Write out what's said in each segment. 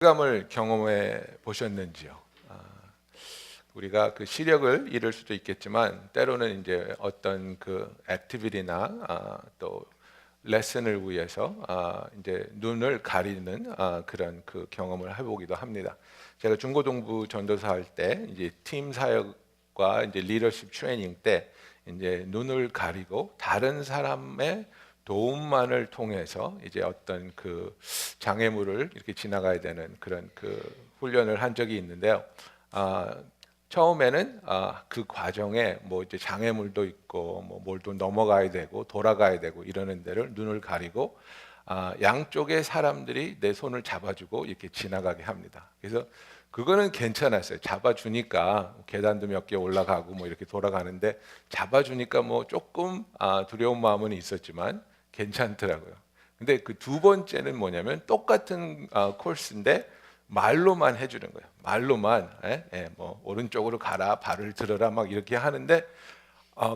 흑암을 경험해 보셨는지요? 우리가 그 시력을 잃을 수도 있겠지만 때로는 이제 어떤 그 액티비티나 또 레슨을 위해서 이제 눈을 가리는 그런 그 경험을 해보기도 합니다. 제가 중고등부 전도사 할 때 이제 팀 사역과 이제 리더십 트레이닝 때 이제 눈을 가리고 다른 사람의 도움만을 통해서 이제 어떤 그 장애물을 이렇게 지나가야 되는 그런 그 훈련을 한 적이 있는데요. 처음에는 그 과정에 뭐 이제 장애물도 있고 뭐 뭘도 넘어가야 되고 돌아가야 되고 이러는 데를 눈을 가리고 양쪽의 사람들이 내 손을 잡아주고 이렇게 지나가게 합니다. 그래서 그거는 괜찮았어요. 잡아주니까 계단도 몇 개 올라가고 뭐 이렇게 돌아가는데 잡아주니까 뭐 조금 두려운 마음은 있었지만 괜찮더라고요. 근데 그 두 번째는 뭐냐면 똑같은 코스인데 말로만 해주는 거예요. 말로만 뭐 오른쪽으로 가라, 발을 들어라 막 이렇게 하는데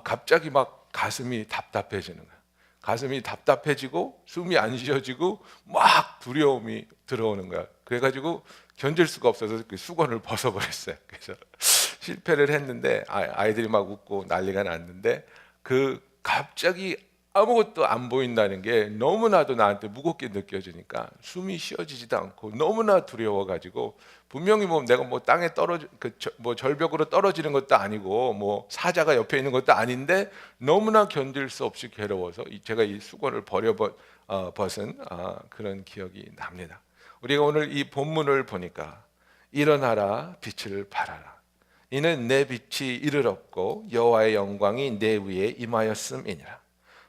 갑자기 막 가슴이 답답해지는 거예요. 가슴이 답답해지고 숨이 안 쉬어지고 막 두려움이 들어오는 거야. 그래가지고 견딜 수가 없어서 그 수건을 벗어버렸어요. 그래서 실패를 했는데 아이들이 막 웃고 난리가 났는데 그 갑자기 아무것도 안 보인다는 게 너무나도 나한테 무겁게 느껴지니까 숨이 쉬어지지도 않고 너무나 두려워가지고 분명히 뭐 내가 뭐 땅에 뭐 절벽으로 떨어지는 것도 아니고 뭐 사자가 옆에 있는 것도 아닌데 너무나 견딜 수 없이 괴로워서 제가 이 수건을 벗은 그런 기억이 납니다. 우리가 오늘 이 본문을 보니까 일어나라 빛을 발하라 이는 내 빛이 이를 없고 여호와의 영광이 내 위에 임하였음이니라.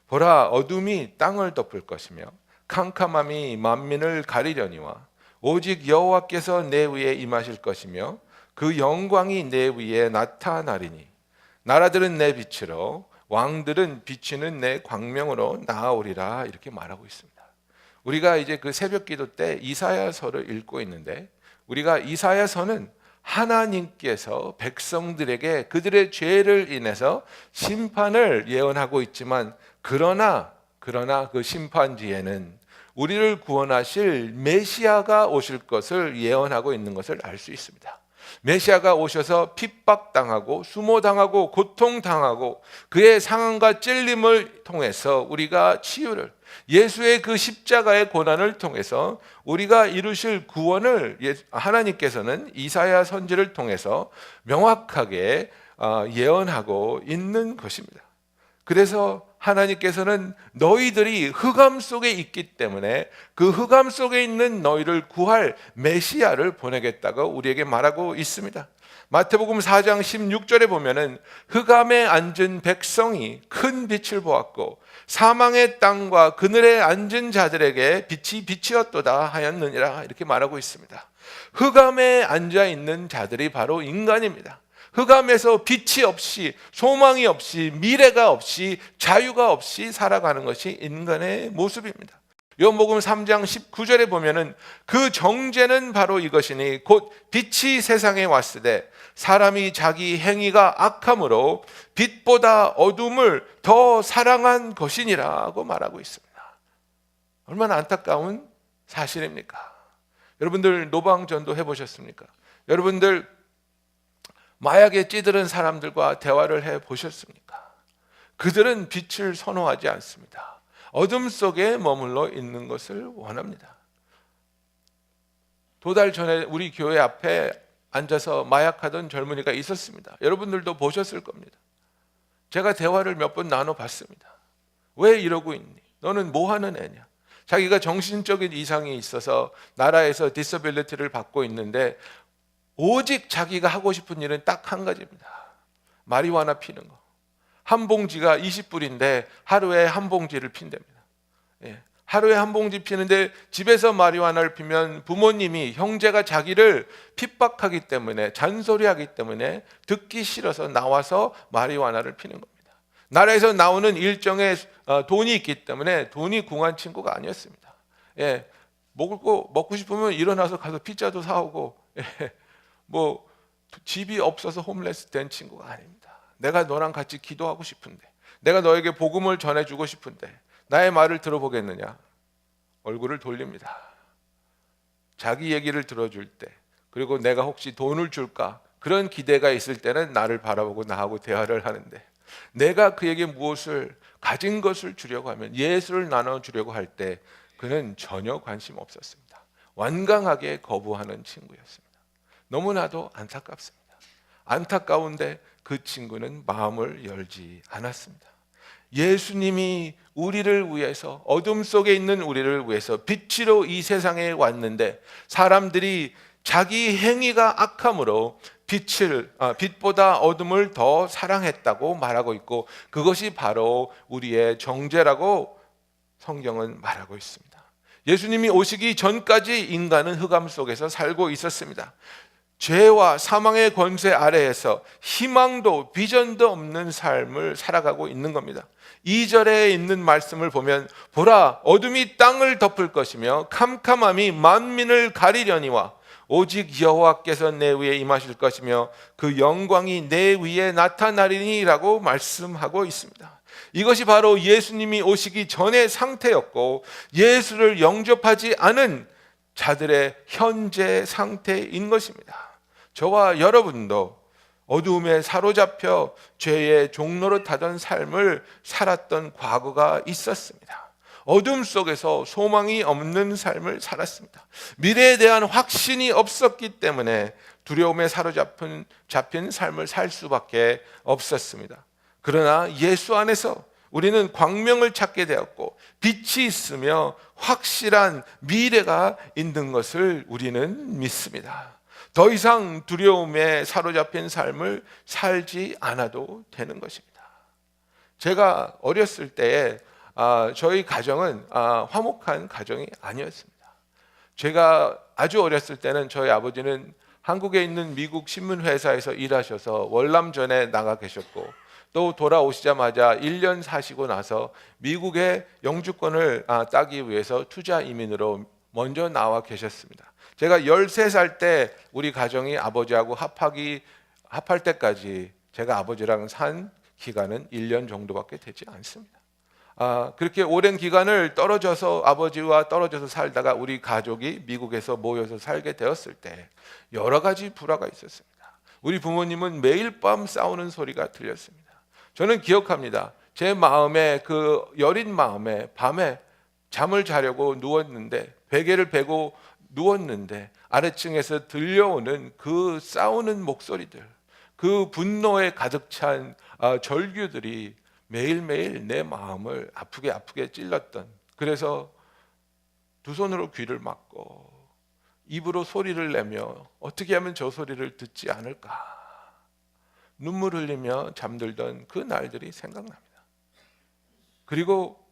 보라 어둠이 땅을 덮을 것이며 캄캄함이 만민을 가리려니와 오직 여호와께서 내 위에 임하실 것이며 그 영광이 내 위에 나타나리니 나라들은 내 빛으로 왕들은 비치는 내 광명으로 나아오리라 이렇게 말하고 있습니다. 우리가 이제 그 새벽기도 때 이사야서를 읽고 있는데 우리가 이사야서는 하나님께서 백성들에게 그들의 죄를 인해서 심판을 예언하고 있지만 그러나 그 심판 뒤에는 우리를 구원하실 메시아가 오실 것을 예언하고 있는 것을 알 수 있습니다. 메시아가 오셔서 핍박당하고 수모당하고 고통당하고 그의 상함과 찔림을 통해서 우리가 치유를 예수의 그 십자가의 고난을 통해서 우리가 이루실 구원을 하나님께서는 이사야 선지를 통해서 명확하게 예언하고 있는 것입니다. 그래서 하나님께서는 너희들이 흑암 속에 있기 때문에 그 흑암 속에 있는 너희를 구할 메시아를 보내겠다고 우리에게 말하고 있습니다. 마태복음 4장 16절에 보면은 흑암에 앉은 백성이 큰 빛을 보았고 사망의 땅과 그늘에 앉은 자들에게 빛이 비치었도다 하였느니라 이렇게 말하고 있습니다. 흑암에 앉아 있는 자들이 바로 인간입니다. 흑암에서 빛이 없이 소망이 없이 미래가 없이 자유가 없이 살아가는 것이 인간의 모습입니다. 요한복음 3장 19절에 보면은 그 정죄는 바로 이것이니 곧 빛이 세상에 왔으되 사람이 자기 행위가 악함으로 빛보다 어둠을 더 사랑한 것이니라고 말하고 있습니다. 얼마나 안타까운 사실입니까? 여러분들 노방전도 해보셨습니까? 여러분들 마약에 찌들은 사람들과 대화를 해보셨습니까? 그들은 빛을 선호하지 않습니다. 어둠 속에 머물러 있는 것을 원합니다. 두 달 전에 우리 교회 앞에 앉아서 마약하던 젊은이가 있었습니다. 여러분들도 보셨을 겁니다. 제가 대화를 몇 번 나눠봤습니다. 왜 이러고 있니? 너는 뭐 하는 애냐? 자기가 정신적인 이상이 있어서 나라에서 디서빌리티를 받고 있는데 오직 자기가 하고 싶은 일은 딱 한 가지입니다. 마리화나 피는 거. 한 봉지가 20불인데 하루에 한 봉지를 핀답니다. 하루에 한 봉지 피는데 집에서 마리화나를 피면 부모님이 형제가 자기를 핍박하기 때문에 잔소리하기 때문에 듣기 싫어서 나와서 마리화나를 피는 겁니다. 나라에서 나오는 일정의 돈이 있기 때문에 돈이 궁한 친구가 아니었습니다. 먹고 싶으면 일어나서 가서 피자도 사오고 뭐 집이 없어서 홈레스 된 친구가 아닙니다. 내가 너랑 같이 기도하고 싶은데 내가 너에게 복음을 전해주고 싶은데 나의 말을 들어보겠느냐? 얼굴을 돌립니다. 자기 얘기를 들어줄 때, 그리고 내가 혹시 돈을 줄까 그런 기대가 있을 때는 나를 바라보고 나하고 대화를 하는데, 내가 그에게 무엇을 가진 것을 주려고 하면, 예수를 나눠주려고 할 때 그는 전혀 관심 없었습니다. 완강하게 거부하는 친구였습니다. 너무나도 안타깝습니다. 안타까운데 그 친구는 마음을 열지 않았습니다. 예수님이 우리를 위해서, 어둠 속에 있는 우리를 위해서 빛으로 이 세상에 왔는데, 사람들이 자기 행위가 악함으로 빛보다 어둠을 더 사랑했다고 말하고 있고, 그것이 바로 우리의 정죄라고 성경은 말하고 있습니다. 예수님이 오시기 전까지 인간은 흑암 속에서 살고 있었습니다. 죄와 사망의 권세 아래에서 희망도 비전도 없는 삶을 살아가고 있는 겁니다. 2절에 있는 말씀을 보면, 보라, 어둠이 땅을 덮을 것이며 캄캄함이 만민을 가리려니와 오직 여호와께서 내 위에 임하실 것이며 그 영광이 내 위에 나타나리니 라고 말씀하고 있습니다. 이것이 바로 예수님이 오시기 전의 상태였고, 예수를 영접하지 않은 자들의 현재 상태인 것입니다. 저와 여러분도 어두움에 사로잡혀 죄의 종로로 타던 삶을 살았던 과거가 있었습니다. 어둠 속에서 소망이 없는 삶을 살았습니다. 미래에 대한 확신이 없었기 때문에 두려움에 사로잡힌 삶을 살 수밖에 없었습니다. 그러나 예수 안에서 우리는 광명을 찾게 되었고, 빛이 있으며 확실한 미래가 있는 것을 우리는 믿습니다. 더 이상 두려움에 사로잡힌 삶을 살지 않아도 되는 것입니다. 제가 어렸을 때에 저희 가정은 화목한 가정이 아니었습니다. 제가 아주 어렸을 때는 저희 아버지는 한국에 있는 미국 신문회사에서 일하셔서 월남전에 나가 계셨고, 또 돌아오시자마자 1년 사시고 나서 미국의 영주권을 따기 위해서 투자 이민으로 먼저 나와 계셨습니다. 제가 13살 때 우리 가정이 아버지하고 합할 때까지 제가 아버지랑 산 기간은 1년 정도밖에 되지 않습니다. 그렇게 오랜 기간을 아버지와 떨어져서 살다가 우리 가족이 미국에서 모여서 살게 되었을 때 여러 가지 불화가 있었습니다. 우리 부모님은 매일 밤 싸우는 소리가 들렸습니다. 저는 기억합니다. 제 마음에, 그 여린 마음에 밤에 잠을 자려고 누웠는데, 베개를 베고 누웠는데 아래층에서 들려오는 그 싸우는 목소리들, 그 분노에 가득 찬 절규들이 매일매일 내 마음을 아프게 찔렀던, 그래서 두 손으로 귀를 막고 입으로 소리를 내며 어떻게 하면 저 소리를 듣지 않을까, 눈물 흘리며 잠들던 그 날들이 생각납니다. 그리고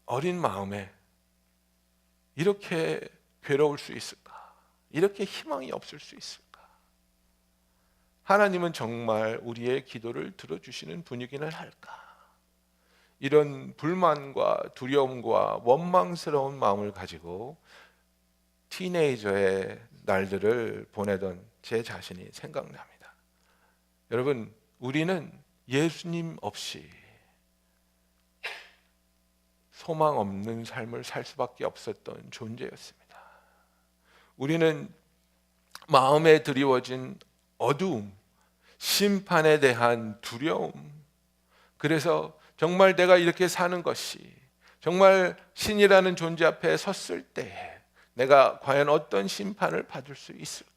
어린 마음에 이렇게 괴로울 수 있을까? 이렇게 희망이 없을 수 있을까? 하나님은 정말 우리의 기도를 들어주시는 분이기는 할까? 이런 불만과 두려움과 원망스러운 마음을 가지고 티네이저의 날들을 보내던 제 자신이 생각납니다. 여러분, 우리는 예수님 없이 소망 없는 삶을 살 수밖에 없었던 존재였습니다. 우리는 마음에 드리워진 어두움, 심판에 대한 두려움, 그래서 정말 내가 이렇게 사는 것이, 정말 신이라는 존재 앞에 섰을 때 내가 과연 어떤 심판을 받을 수 있을까?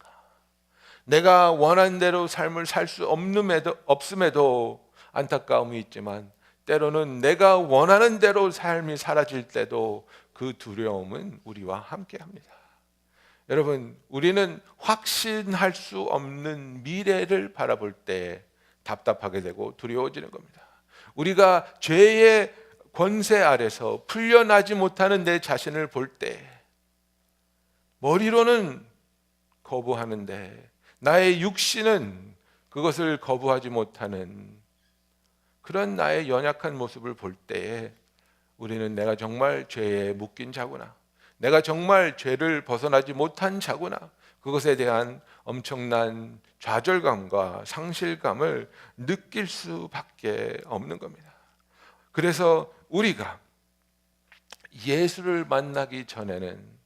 내가 원하는 대로 삶을 살 수 없음에도 안타까움이 있지만, 때로는 내가 원하는 대로 삶이 사라질 때도 그 두려움은 우리와 함께합니다. 여러분, 우리는 확신할 수 없는 미래를 바라볼 때 답답하게 되고 두려워지는 겁니다. 우리가 죄의 권세 아래서 풀려나지 못하는 내 자신을 볼 때 머리로는 거부하는데 나의 육신은 그것을 거부하지 못하는 그런 나의 연약한 모습을 볼 때에 우리는 내가 정말 죄에 묶인 자구나, 내가 정말 죄를 벗어나지 못한 자구나, 그것에 대한 엄청난 좌절감과 상실감을 느낄 수밖에 없는 겁니다. 그래서 우리가 예수를 만나기 전에는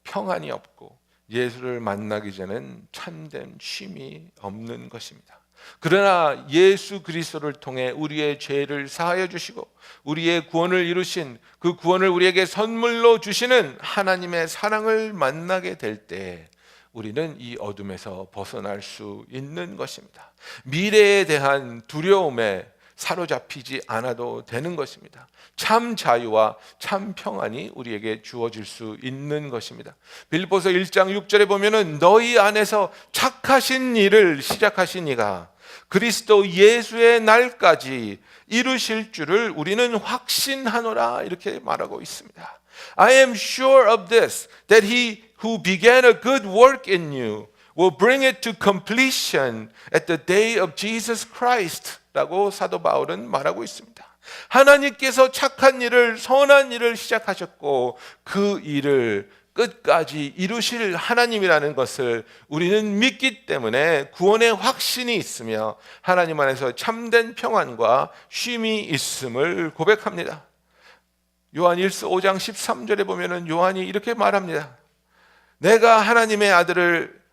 평안이 없고 예수를 만나기 전엔 참된 쉼이 없는 것입니다. 그러나 예수 그리스도를 통해 우리의 죄를 사하여 주시고 우리의 구원을 이루신 그 구원을 우리에게 선물로 주시는 하나님의 사랑을 만나게 될 때 우리는 이 어둠에서 벗어날 수 있는 것입니다. 미래에 대한 두려움에 사로잡히지 않아도 되는 것입니다. 참 자유와 참 평안이 우리에게 주어질 수 있는 것입니다. 빌립보서 1장 6절에 보면은 너희 안에서 착하신 일을 시작하신 이가 그리스도 예수의 날까지 이루실 줄을 우리는 확신하노라 이렇게 말하고 있습니다. I am sure of this, that he who began a good work in you will bring it to completion at the day of Jesus Christ 라고 사도 바울은 말하고 있습니다. 하나님께서 착한 일을, 선한 일을 시작하셨고 그 일을 끝까지 이루실 하나님이라는 것을 우리는 믿기 때문에 구원의 확신이 있으며 하나님 안에서 참된 평안과 쉼이 있음을 고백합니다. 요한 1서 5장 13절에 보면은 요한이 이렇게 말합니다. 내가 하나님의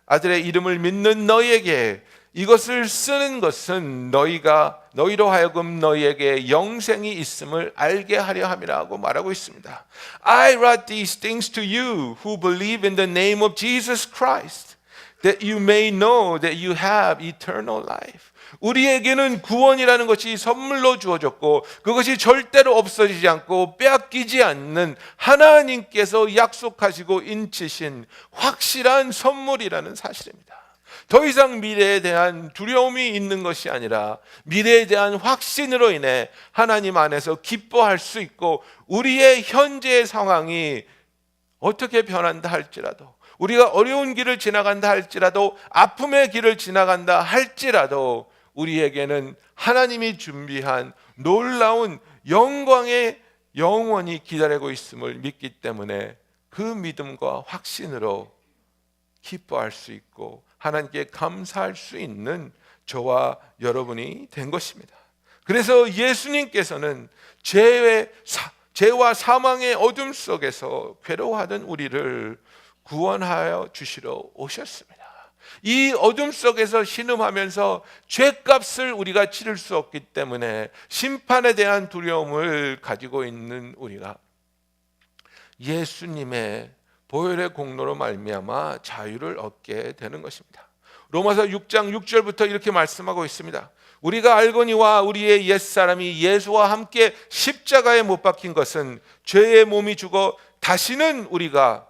아들의 이름을 믿는 너희에게 이것을 쓰는 것은 너희로 하여금 너희에게 영생이 있음을 알게 하려 함이라고 말하고 있습니다. I write these things to you who believe in the name of Jesus Christ, that you may know that you have eternal life. 우리에게는 구원이라는 것이 선물로 주어졌고 그것이 절대로 없어지지 않고 빼앗기지 않는 하나님께서 약속하시고 인치신 확실한 선물이라는 사실입니다. 더 이상 미래에 대한 두려움이 있는 것이 아니라 미래에 대한 확신으로 인해 하나님 안에서 기뻐할 수 있고 우리의 현재의 상황이 어떻게 변한다 할지라도 우리가 어려운 길을 지나간다 할지라도 아픔의 길을 지나간다 할지라도 우리에게는 하나님이 준비한 놀라운 영광의 영원히 기다리고 있음을 믿기 때문에 그 믿음과 확신으로 기뻐할 수 있고 하나님께 감사할 수 있는 저와 여러분이 된 것입니다. 그래서 예수님께서는 죄와 사망의 어둠 속에서 괴로워하던 우리를 구원하여 주시러 오셨습니다. 이 어둠 속에서 신음하면서 죄값을 우리가 치를 수 없기 때문에 심판에 대한 두려움을 가지고 있는 우리가 예수님의 보혈의 공로로 말미암아 자유를 얻게 되는 것입니다. 로마서 6장 6절부터 이렇게 말씀하고 있습니다. 우리가 알거니와 우리의 옛사람이 예수와 함께 십자가에 못 박힌 것은 죄의 몸이 죽어 다시는 우리가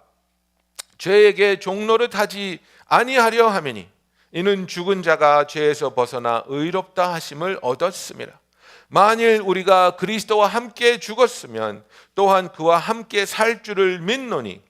죄에게 종노릇하지 아니하려 하매니 이는 죽은 자가 죄에서 벗어나 의롭다 하심을 얻었습니다. 만일 우리가 그리스도와 함께 죽었으면 또한 그와 함께 살 줄을 믿노니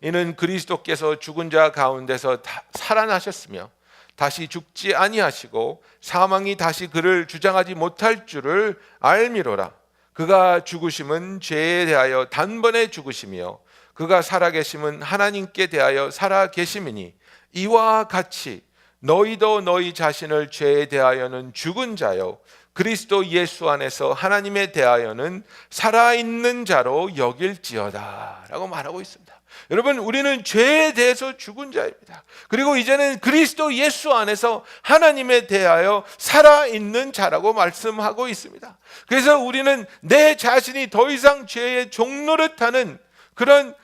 이는 그리스도께서 죽은 자 가운데서 살아나셨으며 다시 죽지 아니하시고 사망이 다시 그를 주장하지 못할 줄을 알미로라. 그가 죽으심은 죄에 대하여 단번에 죽으시며 그가 살아계심은 하나님께 대하여 살아계심이니 이와 같이 너희도 너희 자신을 죄에 대하여는 죽은 자요 그리스도 예수 안에서 하나님에 대하여는 살아있는 자로 여길지어다 라고 말하고 있습니다. 여러분, 우리는 죄에 대해서 죽은 자입니다. 그리고 이제는 그리스도 예수 안에서 하나님에 대하여 살아있는 자라고 말씀하고 있습니다. 그래서 우리는 내 자신이 더 이상 죄의 종노릇하는 그런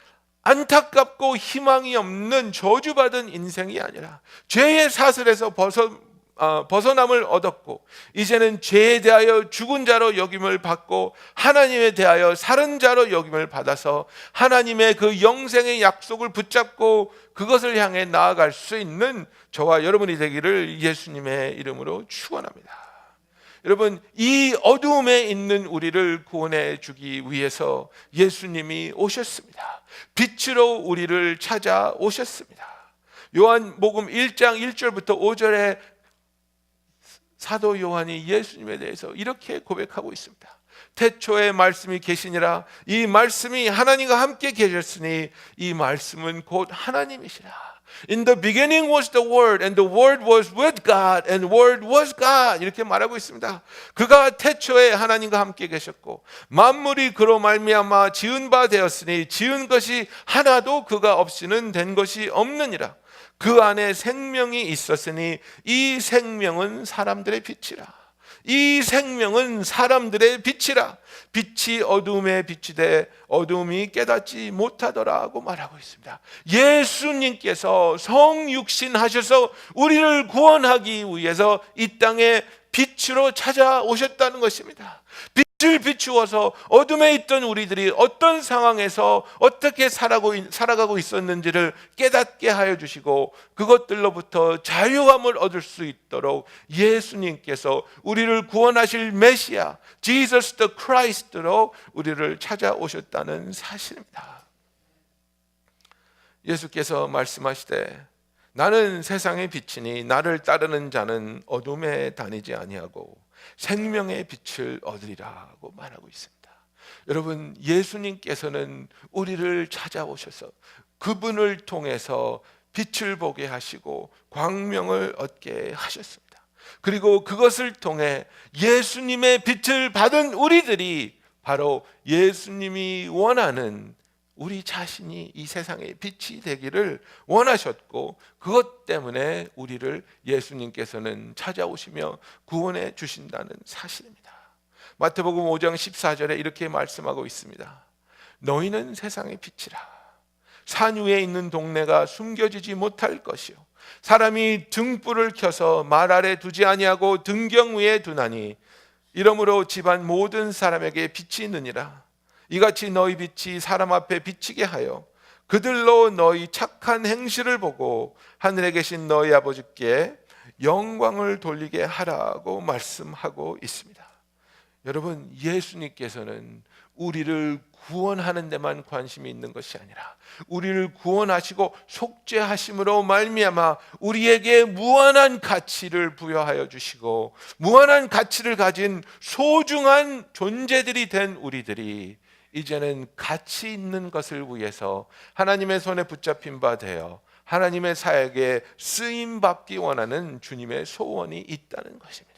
안타깝고 희망이 없는 저주받은 인생이 아니라 죄의 사슬에서 벗어남을 얻었고 이제는 죄에 대하여 죽은 자로 여김을 받고 하나님에 대하여 살은 자로 여김을 받아서 하나님의 그 영생의 약속을 붙잡고 그것을 향해 나아갈 수 있는 저와 여러분이 되기를 예수님의 이름으로 축원합니다. 여러분, 이 어두움에 있는 우리를 구원해 주기 위해서 예수님이 오셨습니다. 빛으로 우리를 찾아오셨습니다. 요한복음 1장 1절부터 5절에 사도 요한이 예수님에 대해서 이렇게 고백하고 있습니다. 태초에 말씀이 계시니라. 이 말씀이 하나님과 함께 계셨으니 이 말씀은 곧 하나님이시라. In the beginning was the Word, and the Word was with God, and the Word was God. 이렇게 말하고 있습니다. 그가 태초에 하나님과 함께 계셨고 만물이 그로 말미암아 지은 바 되었으니 지은 것이 하나도 그가 없이는 된 것이 없느니라. 그 안에 생명이 있었으니 이 생명은 사람들의 빛이라. 이 생명은 사람들의 빛이라. 빛이 어둠에 비치되 어둠이 깨닫지 못하더라고 말하고 있습니다. 예수님께서 성육신하셔서 우리를 구원하기 위해서 이 땅에 빛으로 찾아오셨다는 것입니다. 빛을 비추어서 어둠에 있던 우리들이 어떤 상황에서 어떻게 살아가고 있었는지를 깨닫게 하여 주시고 그것들로부터 자유함을 얻을 수 있도록 예수님께서 우리를 구원하실 메시아 Jesus the Christ로 우리를 찾아오셨다는 사실입니다. 예수께서 말씀하시되 나는 세상의 빛이니 나를 따르는 자는 어둠에 다니지 아니하고 생명의 빛을 얻으리라고 말하고 있습니다. 여러분, 예수님께서는 우리를 찾아오셔서 그분을 통해서 빛을 보게 하시고 광명을 얻게 하셨습니다. 그리고 그것을 통해 예수님의 빛을 받은 우리들이 바로 예수님이 원하는 우리 자신이 이 세상의 빛이 되기를 원하셨고 그것 때문에 우리를 예수님께서는 찾아오시며 구원해 주신다는 사실입니다. 마태복음 5장 14절에 이렇게 말씀하고 있습니다. 너희는 세상의 빛이라. 산 위에 있는 동네가 숨겨지지 못할 것이요 사람이 등불을 켜서 말 아래 두지 아니하고 등경 위에 두나니 이러므로 집안 모든 사람에게 빛이 있느니라. 이같이 너희 빛이 사람 앞에 비치게 하여 그들로 너희 착한 행실을 보고 하늘에 계신 너희 아버지께 영광을 돌리게 하라고 말씀하고 있습니다. 여러분, 예수님께서는 우리를 구원하는 데만 관심이 있는 것이 아니라 우리를 구원하시고 속죄하심으로 말미암아 우리에게 무한한 가치를 부여하여 주시고 무한한 가치를 가진 소중한 존재들이 된 우리들이 이제는 가치 있는 것을 위해서 하나님의 손에 붙잡힌 바 되어 하나님의 사역에 쓰임 받기 원하는 주님의 소원이 있다는 것입니다.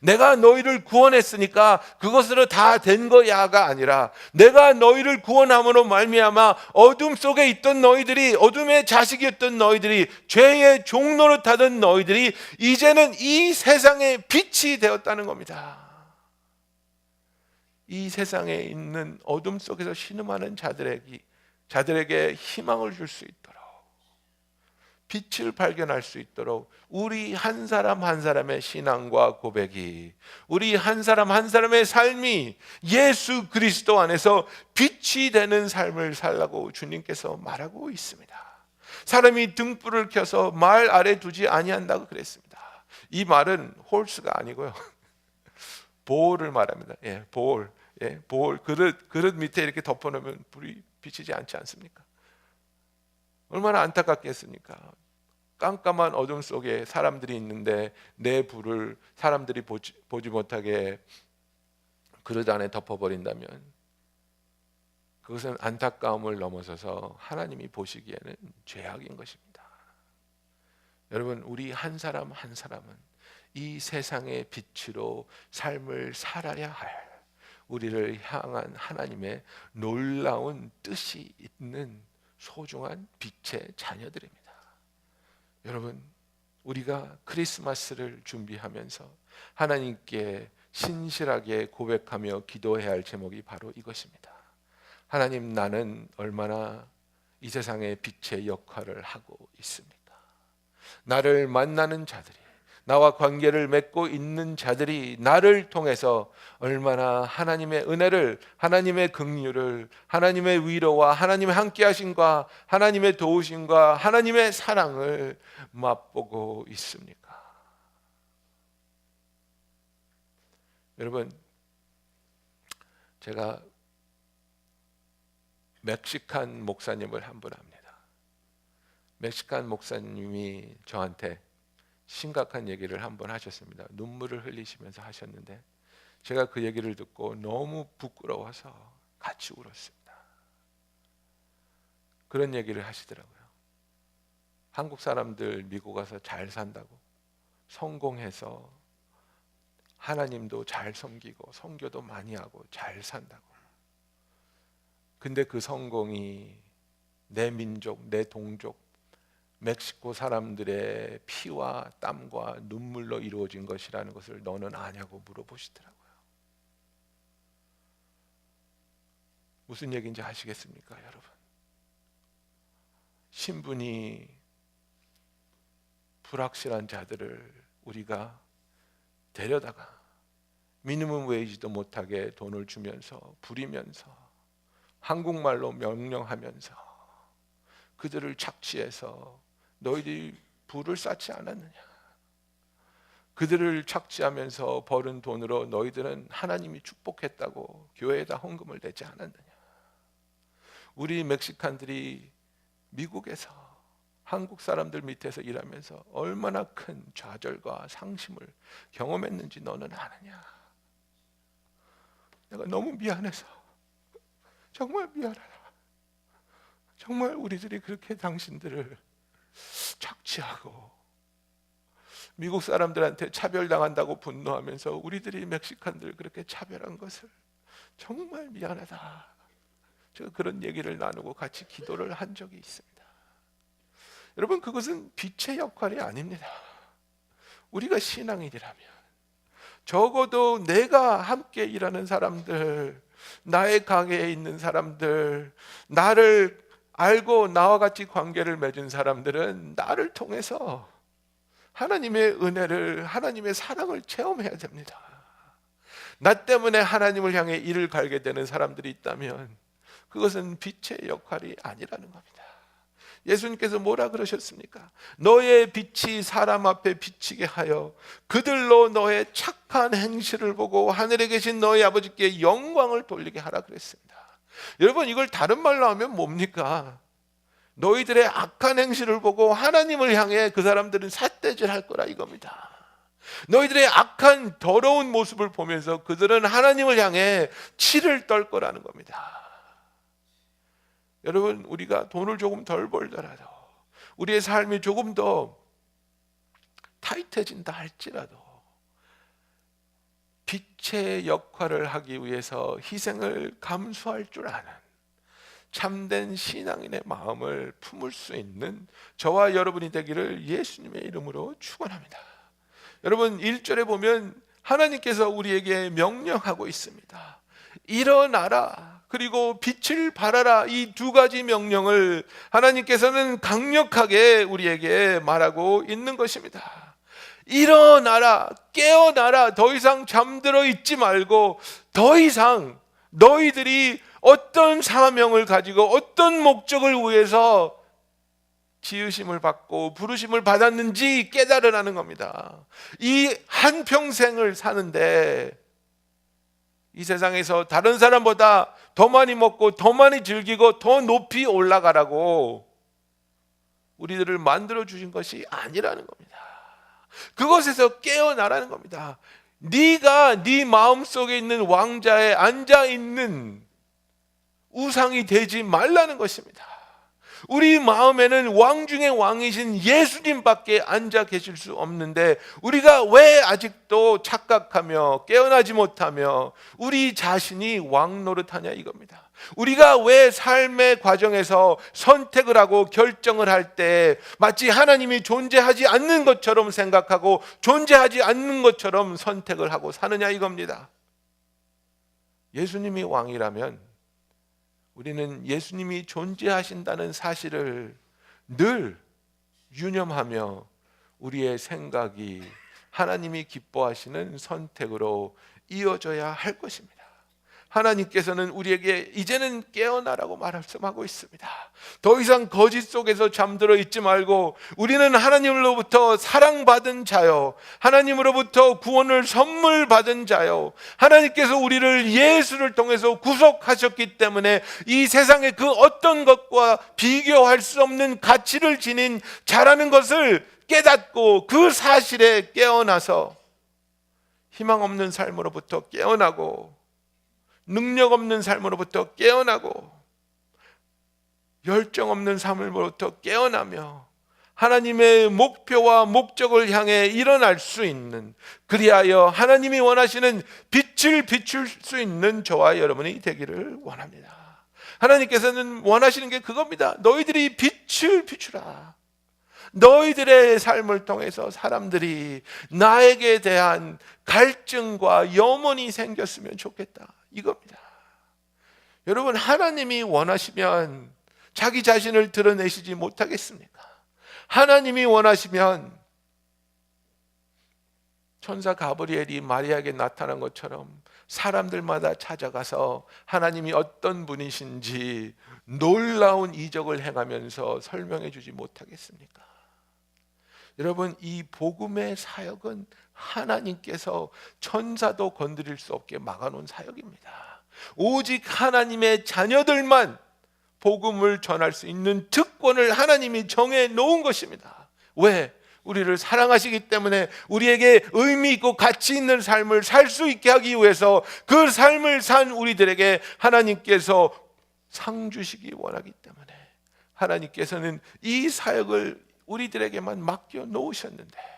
내가 너희를 구원했으니까 그것으로 다 된 거야가 아니라 내가 너희를 구원함으로 말미암아 어둠 속에 있던 너희들이 어둠의 자식이었던 너희들이 죄의 종로를 타던 너희들이 이제는 이 세상의 빛이 되었다는 겁니다. 이 세상에 있는 어둠 속에서 신음하는 자들에게 희망을 줄 수 있도록 빛을 발견할 수 있도록 우리 한 사람 한 사람의 신앙과 고백이 우리 한 사람 한 사람의 삶이 예수 그리스도 안에서 빛이 되는 삶을 살라고 주님께서 말하고 있습니다. 사람이 등불을 켜서 말 아래 두지 아니한다고 그랬습니다. 이 말은 홀스가 아니고요. 보울을 말합니다. 보울. 보울 그릇 밑에 이렇게 덮어놓으면 불이 비치지 않지 않습니까? 얼마나 안타깝겠습니까? 깜깜한 어둠 속에 사람들이 있는데 내 불을 사람들이 보지 못하게 그릇 안에 덮어버린다면 그것은 안타까움을 넘어서서 하나님이 보시기에는 죄악인 것입니다. 여러분, 우리 한 사람 한 사람은 이 세상의 빛으로 삶을 살아야 할 우리를 향한 하나님의 놀라운 뜻이 있는 소중한 빛의 자녀들입니다. 여러분, 우리가 크리스마스를 준비하면서 하나님께 신실하게 고백하며 기도해야 할 제목이 바로 이것입니다. 하나님, 나는 얼마나 이 세상의 빛의 역할을 하고 있습니까? 나를 만나는 자들이, 나와 관계를 맺고 있는 자들이 나를 통해서 얼마나 하나님의 은혜를, 하나님의 긍휼을, 하나님의 위로와 하나님의 함께하심과 하나님의 도우심과 하나님의 사랑을 맛보고 있습니까? 여러분, 제가 멕시칸 목사님을 한 분 압니다. 멕시칸 목사님이 저한테 심각한 얘기를 한번 하셨습니다. 눈물을 흘리시면서 하셨는데 제가 그 얘기를 듣고 너무 부끄러워서 같이 울었습니다. 그런 얘기를 하시더라고요. 한국 사람들 미국 가서 잘 산다고, 성공해서 하나님도 잘 섬기고 선교도 많이 하고 잘 산다고. 근데 그 성공이 내 민족, 내 동족 멕시코 사람들의 피와 땀과 눈물로 이루어진 것이라는 것을 너는 아냐고 물어보시더라고요. 무슨 얘기인지 아시겠습니까, 여러분? 신분이 불확실한 자들을 우리가 데려다가 미니멈 웨이지도 못하게 돈을 주면서 부리면서 한국말로 명령하면서 그들을 착취해서 너희들이 부를 쌓지 않았느냐? 그들을 착취하면서 벌은 돈으로 너희들은 하나님이 축복했다고 교회에다 헌금을 내지 않았느냐? 우리 멕시칸들이 미국에서 한국 사람들 밑에서 일하면서 얼마나 큰 좌절과 상심을 경험했는지 너는 아느냐? 내가 너무 미안해서 정말 미안하다. 정말 우리들이 그렇게 당신들을 착취하고 미국 사람들한테 차별당한다고 분노하면서 우리들이 멕시칸들 그렇게 차별한 것을 정말 미안하다. 제가 그런 얘기를 나누고 같이 기도를 한 적이 있습니다. 여러분, 그것은 빛의 역할이 아닙니다. 우리가 신앙인이라면 적어도 내가 함께 일하는 사람들, 나의 가게에 있는 사람들, 나를 알고 나와 같이 관계를 맺은 사람들은 나를 통해서 하나님의 은혜를, 하나님의 사랑을 체험해야 됩니다. 나 때문에 하나님을 향해 일을 갈게 되는 사람들이 있다면 그것은 빛의 역할이 아니라는 겁니다. 예수님께서 뭐라 그러셨습니까? 너의 빛이 사람 앞에 비치게 하여 그들로 너의 착한 행실을 보고 하늘에 계신 너희 아버지께 영광을 돌리게 하라 그랬습니다. 여러분, 이걸 다른 말로 하면 뭡니까? 너희들의 악한 행실을 보고 하나님을 향해 그 사람들은 삿대질할 거라 이겁니다. 너희들의 악한 더러운 모습을 보면서 그들은 하나님을 향해 치를 떨 거라는 겁니다. 여러분, 우리가 돈을 조금 덜 벌더라도, 우리의 삶이 조금 더 타이트해진다 할지라도 빛의 역할을 하기 위해서 희생을 감수할 줄 아는 참된 신앙인의 마음을 품을 수 있는 저와 여러분이 되기를 예수님의 이름으로 축원합니다. 여러분, 1절에 보면 하나님께서 우리에게 명령하고 있습니다. 일어나라, 그리고 빛을 발하라. 이 두 가지 명령을 하나님께서는 강력하게 우리에게 말하고 있는 것입니다. 일어나라, 깨어나라. 더 이상 잠들어 있지 말고 더 이상 너희들이 어떤 사명을 가지고 어떤 목적을 위해서 지으심을 받고 부르심을 받았는지 깨달으라는 겁니다. 이 한평생을 사는데 이 세상에서 다른 사람보다 더 많이 먹고 더 많이 즐기고 더 높이 올라가라고 우리들을 만들어 주신 것이 아니라는 겁니다. 그것에서 깨어나라는 겁니다. 네가 네 마음속에 있는 왕자에 앉아 있는 우상이 되지 말라는 것입니다. 우리 마음에는 왕 중의 왕이신 예수님밖에 앉아 계실 수 없는데 우리가 왜 아직도 착각하며 깨어나지 못하며 우리 자신이 왕 노릇하냐 이겁니다. 우리가 왜 삶의 과정에서 선택을 하고 결정을 할 때 마치 하나님이 존재하지 않는 것처럼 생각하고 존재하지 않는 것처럼 선택을 하고 사느냐 이겁니다. 예수님이 왕이라면 우리는 예수님이 존재하신다는 사실을 늘 유념하며 우리의 생각이 하나님이 기뻐하시는 선택으로 이어져야 할 것입니다. 하나님께서는 우리에게 이제는 깨어나라고 말씀하고 있습니다. 더 이상 거짓 속에서 잠들어 있지 말고 우리는 하나님으로부터 사랑받은 자요, 하나님으로부터 구원을 선물 받은 자요, 하나님께서 우리를 예수를 통해서 구속하셨기 때문에 이 세상의 그 어떤 것과 비교할 수 없는 가치를 지닌 자라는 것을 깨닫고 그 사실에 깨어나서 희망 없는 삶으로부터 깨어나고 능력 없는 삶으로부터 깨어나고 열정 없는 삶으로부터 깨어나며 하나님의 목표와 목적을 향해 일어날 수 있는, 그리하여 하나님이 원하시는 빛을 비출 수 있는 저와 여러분이 되기를 원합니다. 하나님께서는 원하시는 게 그겁니다. 너희들이 빛을 비추라. 너희들의 삶을 통해서 사람들이 나에게 대한 갈증과 염원이 생겼으면 좋겠다, 이겁니다. 여러분, 하나님이 원하시면 자기 자신을 드러내시지 못하겠습니까? 하나님이 원하시면 천사 가브리엘이 마리아에게 나타난 것처럼 사람들마다 찾아가서 하나님이 어떤 분이신지 놀라운 이적을 행하면서 설명해 주지 못하겠습니까? 여러분, 이 복음의 사역은 하나님께서 천사도 건드릴 수 없게 막아놓은 사역입니다. 오직 하나님의 자녀들만 복음을 전할 수 있는 특권을 하나님이 정해 놓은 것입니다. 왜? 우리를 사랑하시기 때문에 우리에게 의미 있고 가치 있는 삶을 살 수 있게 하기 위해서 그 삶을 산 우리들에게 하나님께서 상 주시기 원하기 때문에 하나님께서는 이 사역을 우리들에게만 맡겨 놓으셨는데,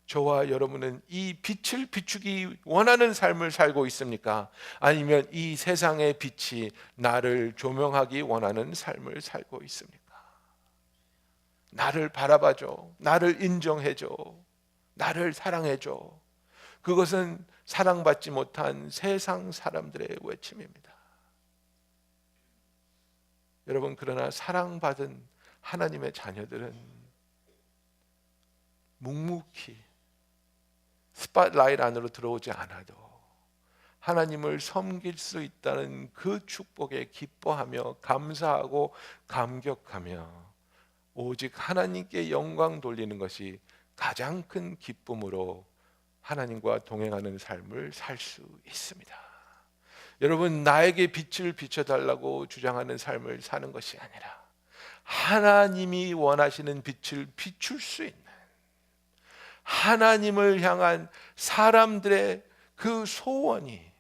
저와 여러분은 이 빛을 비추기 원하는 삶을 살고 있습니까? 아니면 이 세상의 빛이 나를 조명하기 원하는 삶을 살고 있습니까? 나를 바라봐줘, 나를 인정해줘, 나를 사랑해줘. 그것은 사랑받지 못한 세상 사람들의 외침입니다. 여러분, 그러나 사랑받은 하나님의 자녀들은 묵묵히 스팟라이트 안으로 들어오지 않아도 하나님을 섬길 수 있다는 그 축복에 기뻐하며 감사하고 감격하며 오직 하나님께 영광 돌리는 것이 가장 큰 기쁨으로 하나님과 동행하는 삶을 살 수 있습니다. 여러분, 나에게 빛을 비춰달라고 주장하는 삶을 사는 것이 아니라 하나님이 원하시는 빛을 비출 수 있는, 하나님을 향한 사람들의 그 소원이,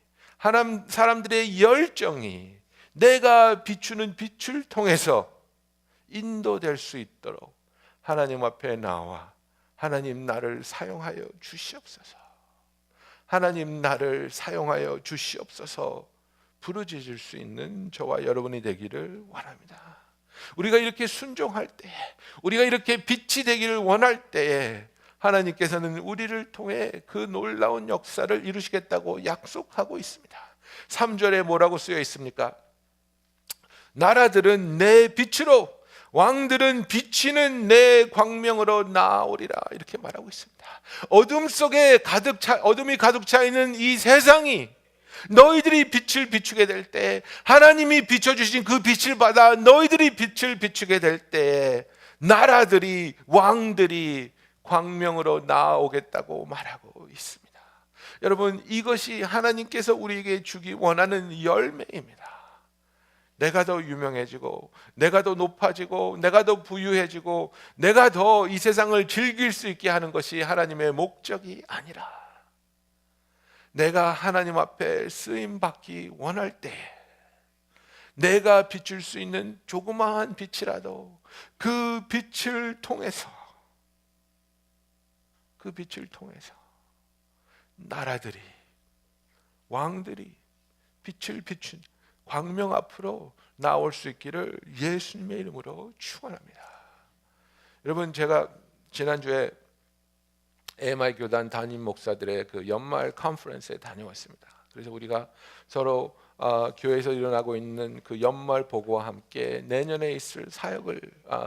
사람들의 열정이 내가 비추는 빛을 통해서 인도될 수 있도록 하나님 앞에 나와 하나님, 나를 사용하여 주시옵소서, 하나님, 나를 사용하여 주시옵소서 부르짖을 수 있는 저와 여러분이 되기를 원합니다. 우리가 이렇게 순종할 때, 우리가 이렇게 빛이 되기를 원할 때에 하나님께서는 우리를 통해 그 놀라운 역사를 이루시겠다고 약속하고 있습니다. 3절에 뭐라고 쓰여 있습니까? 나라들은 내 빛으로, 왕들은 비치는 내 광명으로 나오리라, 이렇게 말하고 있습니다. 어둠이 가득 차 있는 이 세상이 너희들이 빛을 비추게 될 때, 하나님이 비춰주신 그 빛을 받아 너희들이 빛을 비추게 될 때 나라들이, 왕들이 광명으로 나오겠다고 말하고 있습니다. 여러분, 이것이 하나님께서 우리에게 주기 원하는 열매입니다. 내가 더 유명해지고, 내가 더 높아지고, 내가 더 부유해지고, 내가 더 이 세상을 즐길 수 있게 하는 것이 하나님의 목적이 아니라, 내가 하나님 앞에 쓰임받기 원할 때 내가 비출 수 있는 조그마한 빛이라도 그 빛을 통해서 나라들이, 왕들이 빛을 비춘 광명 앞으로 나올 수 있기를 예수님의 이름으로 축원합니다. 여러분, 제가 지난주에 AMI 교단 담임 목사들의 그 연말 컨퍼런스에 다녀왔습니다. 그래서 우리가 서로 교회에서 일어나고 있는 그 연말 보고와 함께 내년에 있을 사역을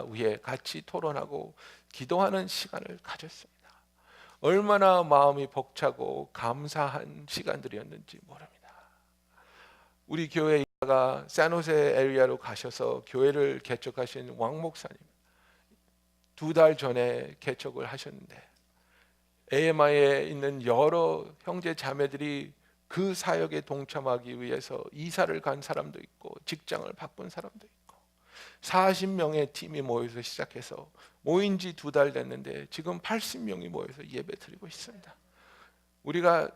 위해 같이 토론하고 기도하는 시간을 가졌습니다. 얼마나 마음이 벅차고 감사한 시간들이었는지 모릅니다. 우리 교회 가 샌호세 에리아로 가셔서 교회를 개척하신 왕 목사님, 2달 전에 개척을 하셨는데 AMI에 있는 여러 형제 자매들이 그 사역에 동참하기 위해서 이사를 간 사람도 있고 직장을 바꾼 사람도 있고 40명의 팀이 모여서 시작해서 모인 지 2달 됐는데 지금 80명이 모여서 예배 드리고 있습니다. 우리가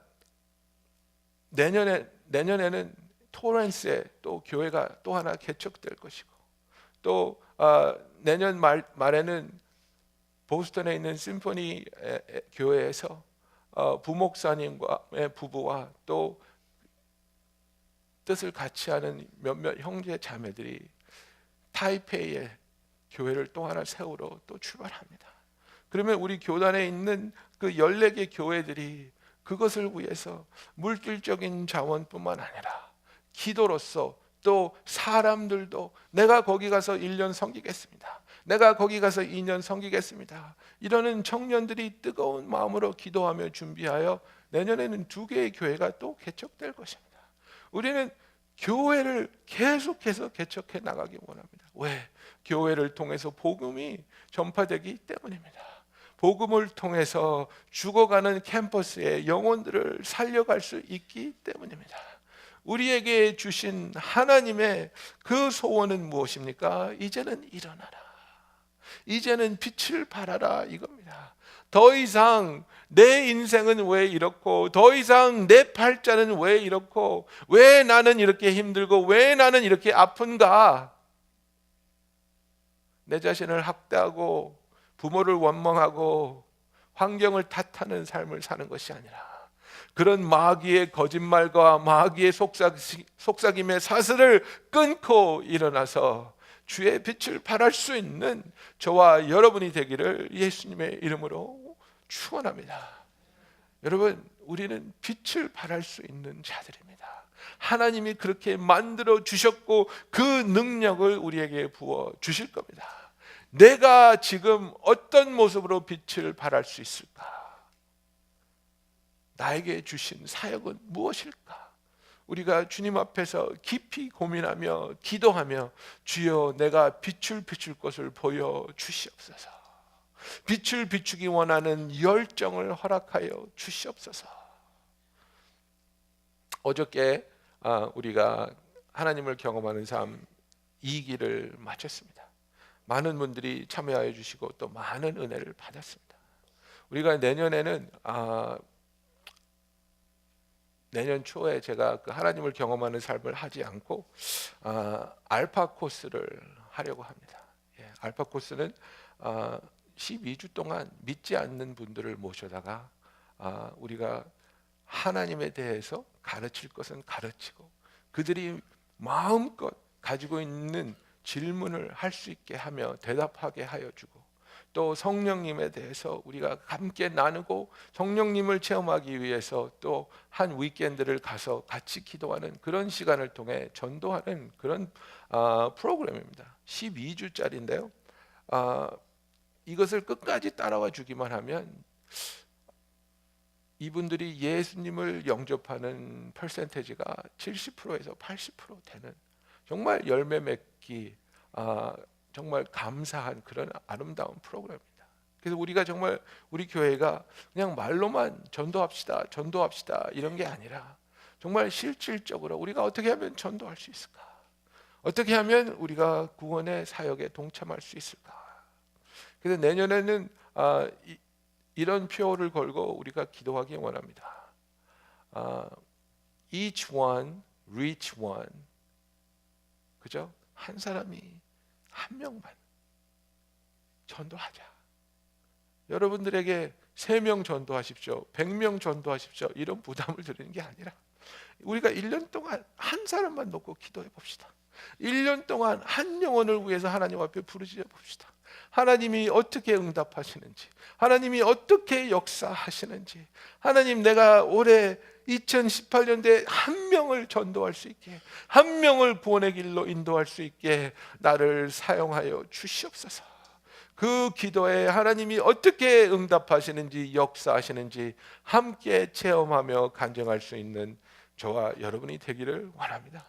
내년에는 토렌스에 또 교회가 또 하나 개척될 것이고, 또 내년 말에는 보스턴에 있는 심포니 교회에서 부목사님과 부부와 또 뜻을 같이 하는 몇몇 형제 자매들이 타이페이에 교회를 또 하나 세우러 또 출발합니다. 그러면 우리 교단에 있는 그 14개 교회들이 그것을 위해서 물질적인 자원뿐만 아니라 기도로서 또 사람들도 내가 거기 가서 1년 섬기겠습니다, 내가 거기 가서 2년 섬기겠습니다, 이러는 청년들이 뜨거운 마음으로 기도하며 준비하여 내년에는 2개의 교회가 또 개척될 것입니다. 우리는 교회를 계속해서 개척해 나가기 원합니다. 왜? 교회를 통해서 복음이 전파되기 때문입니다. 복음을 통해서 죽어가는 캠퍼스의 영혼들을 살려갈 수 있기 때문입니다. 우리에게 주신 하나님의 그 소원은 무엇입니까? 이제는 일어나라, 이제는 빛을 발하라, 이겁니다. 더 이상 내 인생은 왜 이렇고, 더 이상 내 팔자는 왜 이렇고, 왜 나는 이렇게 힘들고, 왜 나는 이렇게 아픈가? 내 자신을 학대하고 부모를 원망하고 환경을 탓하는 삶을 사는 것이 아니라 그런 마귀의 거짓말과 마귀의 속삭임의 사슬을 끊고 일어나서 주의 빛을 발할 수 있는 저와 여러분이 되기를 예수님의 이름으로 축원합니다. 여러분, 우리는 빛을 발할 수 있는 자들입니다. 하나님이 그렇게 만들어 주셨고 그 능력을 우리에게 부어 주실 겁니다. 내가 지금 어떤 모습으로 빛을 발할 수 있을까? 나에게 주신 사역은 무엇일까? 우리가 주님 앞에서 깊이 고민하며 기도하며 주여 내가 빛을 비출 것을 보여 주시옵소서, 빛을 비추기 원하는 열정을 허락하여 주시옵소서. 어저께 우리가 하나님을 경험하는 삶 2기를 마쳤습니다. 많은 분들이 참여하여 주시고 또 많은 은혜를 받았습니다. 우리가 내년에는 내년 초에 제가 그 하나님을 경험하는 삶을 하지 않고 알파 코스를 하려고 합니다. 알파 코스는 12주 동안 믿지 않는 분들을 모셔다가 우리가 하나님에 대해서 가르칠 것은 가르치고 그들이 마음껏 가지고 있는 질문을 할 수 있게 하며 대답하게 하여 주고, 또 성령님에 대해서 우리가 함께 나누고 성령님을 체험하기 위해서 또 한 위켄드를 가서 같이 기도하는 그런 시간을 통해 전도하는 그런 프로그램입니다. 12주짜리인데요. 이것을 끝까지 따라와 주기만 하면 이분들이 예수님을 영접하는 퍼센테이지가 70%에서 80% 되는 정말 열매 맺기 정말 감사한 그런 아름다운 프로그램입니다. 그래서 우리가 정말 우리 교회가 그냥 말로만 전도합시다 이런 게 아니라 정말 실질적으로 우리가 어떻게 하면 전도할 수 있을까? 어떻게 하면 우리가 구원의 사역에 동참할 수 있을까? 그래서 내년에는 이런 표어를 걸고 우리가 기도하기 원합니다. Each one, reach one. 그죠? 한 사람이 한 명만 전도하자. 여러분들에게 3명 전도하십시오, 100명 전도하십시오, 이런 부담을 드리는 게 아니라 우리가 1년 동안 한 사람만 놓고 기도해 봅시다. 1년 동안 한 영혼을 위해서 하나님 앞에 부르짖어 봅시다. 하나님이 어떻게 응답하시는지, 하나님이 어떻게 역사하시는지, 하나님 내가 올해 2018년도에 한 명을 전도할 수 있게, 한 명을 구원의 길로 인도할 수 있게 나를 사용하여 주시옵소서. 그 기도에 하나님이 어떻게 응답하시는지 역사하시는지 함께 체험하며 간증할 수 있는 저와 여러분이 되기를 원합니다.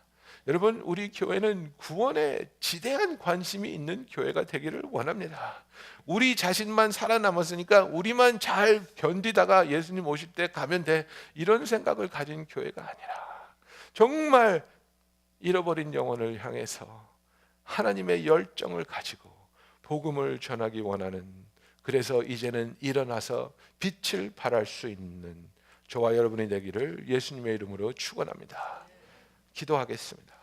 여러분, 우리 교회는 구원에 지대한 관심이 있는 교회가 되기를 원합니다. 우리 자신만 살아남았으니까 우리만 잘 견디다가 예수님 오실 때 가면 돼, 이런 생각을 가진 교회가 아니라 정말 잃어버린 영혼을 향해서 하나님의 열정을 가지고 복음을 전하기 원하는, 그래서 이제는 일어나서 빛을 발할 수 있는 저와 여러분이 되기를 예수님의 이름으로 축원합니다. 기도하겠습니다.